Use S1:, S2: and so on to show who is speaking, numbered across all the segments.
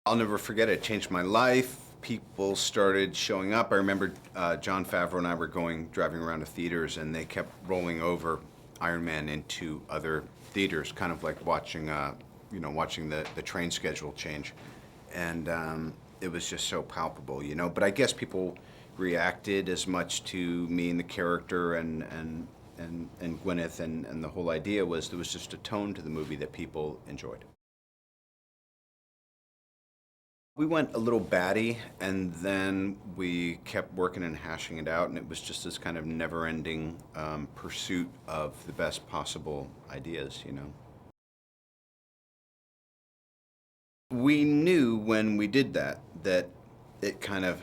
S1: I'll never forget it. It changed my life. People started showing up. I remember Jon Favreau and I were driving around to theaters, and they kept rolling over Iron Man into other theaters, kind of like watching, watching the train schedule change. And it was just so palpable, you know. But I guess people reacted as much to me and the character and Gwyneth, and the whole idea was there was just a tone to the movie that people enjoyed. We went a little batty, and then we kept working and hashing it out, and it was just this kind of never-ending pursuit of the best possible ideas, you know. We knew when we did that it kind of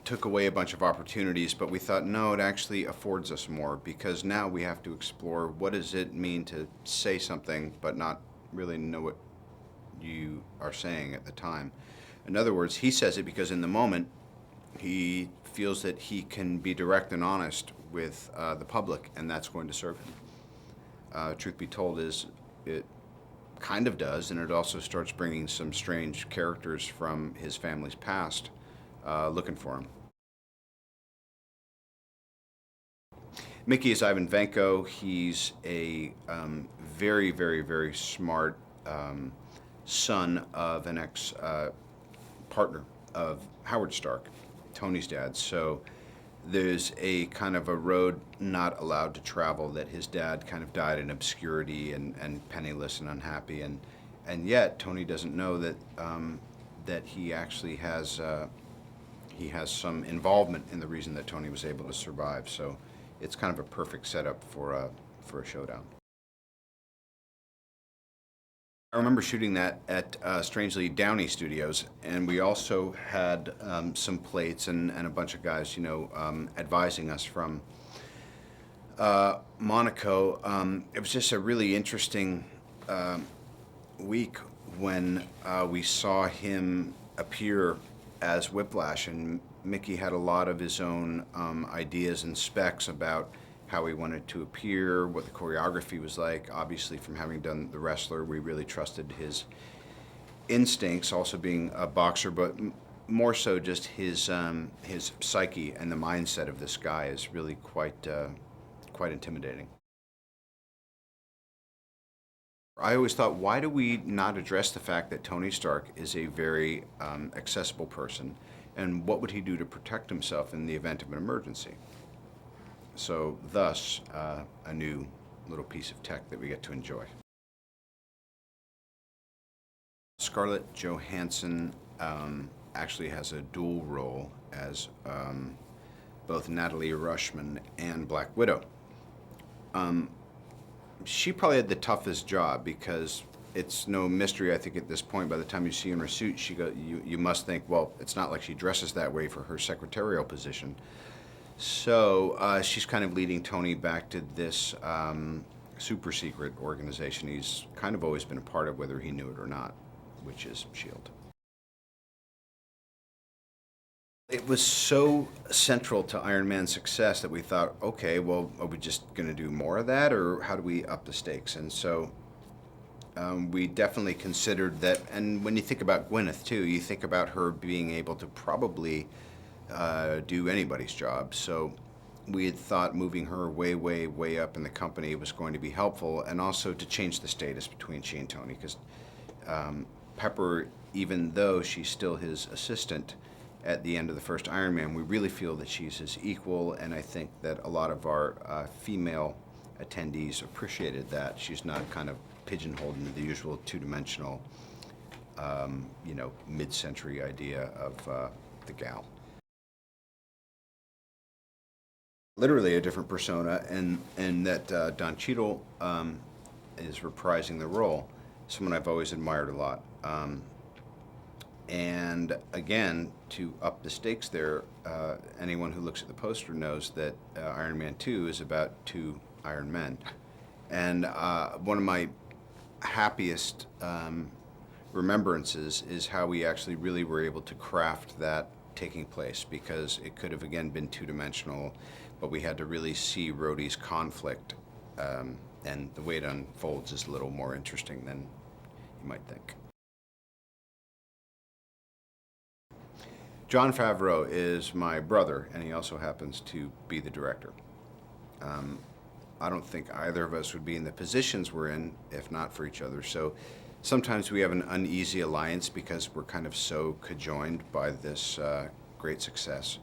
S1: took away a bunch of opportunities, but we thought, no, it actually affords us more, because now we have to explore what does it mean to say something but not really know what you are saying at the time. In other words, he says it because in the moment he feels that he can be direct and honest with the public, and that's going to serve him. Truth be told, is it kind of does, and it also starts bringing some strange characters from his family's past looking for him. Mickey is Ivan Vanko. He's a very, very, very smart son of an ex-partner of Howard Stark, Tony's dad. So there's a kind of a road not allowed to travel, that his dad kind of died in obscurity and penniless and unhappy, and yet Tony doesn't know that that he has some involvement in the reason that Tony was able to survive. So it's kind of a perfect setup for a showdown. I remember shooting that at strangely Downey Studios, and we also had some plates and a bunch of guys, you know, advising us from Monaco. It was just a really interesting week when we saw him appear as Whiplash, and Mickey had a lot of his own ideas and specs about how he wanted to appear, what the choreography was like. Obviously, from having done The Wrestler, we really trusted his instincts, also being a boxer, but more so just his psyche and the mindset of this guy is really quite intimidating. I always thought, why do we not address the fact that Tony Stark is a very accessible person, and what would he do to protect himself in the event of an emergency? So thus, a new little piece of tech that we get to enjoy. Scarlett Johansson actually has a dual role as both Natalie Rushman and Black Widow. She probably had the toughest job, because it's no mystery, I think, at this point. By the time you see her in her suit, you must think, well, it's not like she dresses that way for her secretarial position. So she's kind of leading Tony back to this super secret organization he's kind of always been a part of, whether he knew it or not, which is S.H.I.E.L.D. It was so central to Iron Man's success that we thought, okay, well, are we just going to do more of that, or how do we up the stakes? And so we definitely considered that. And when you think about Gwyneth, too, you think about her being able to probably do anybody's job. So we had thought moving her way, way, way up in the company was going to be helpful, and also to change the status between she and Tony, because Pepper, even though she's still his assistant at the end of the first Iron Man, we really feel that she's his equal, and I think that a lot of our female attendees appreciated that. She's not kind of pigeonholed into the usual two-dimensional, mid-century idea of the gal. Literally a different persona, and that Don Cheadle is reprising the role, someone I've always admired a lot. And again, to up the stakes there, anyone who looks at the poster knows that Iron Man 2 is about two Iron Men. And one of my happiest remembrances is how we actually really were able to craft that taking place, because it could have, again, been two-dimensional, but we had to really see Rhodey's conflict, and the way it unfolds is a little more interesting than you might think. Jon Favreau is my brother, and he also happens to be the director. I don't think either of us would be in the positions we're in if not for each other. So sometimes we have an uneasy alliance because we're kind of so conjoined by this great success.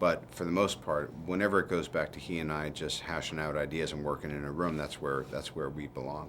S1: But for the most part, whenever it goes back to he and I just hashing out ideas and working in a room, that's where we belong.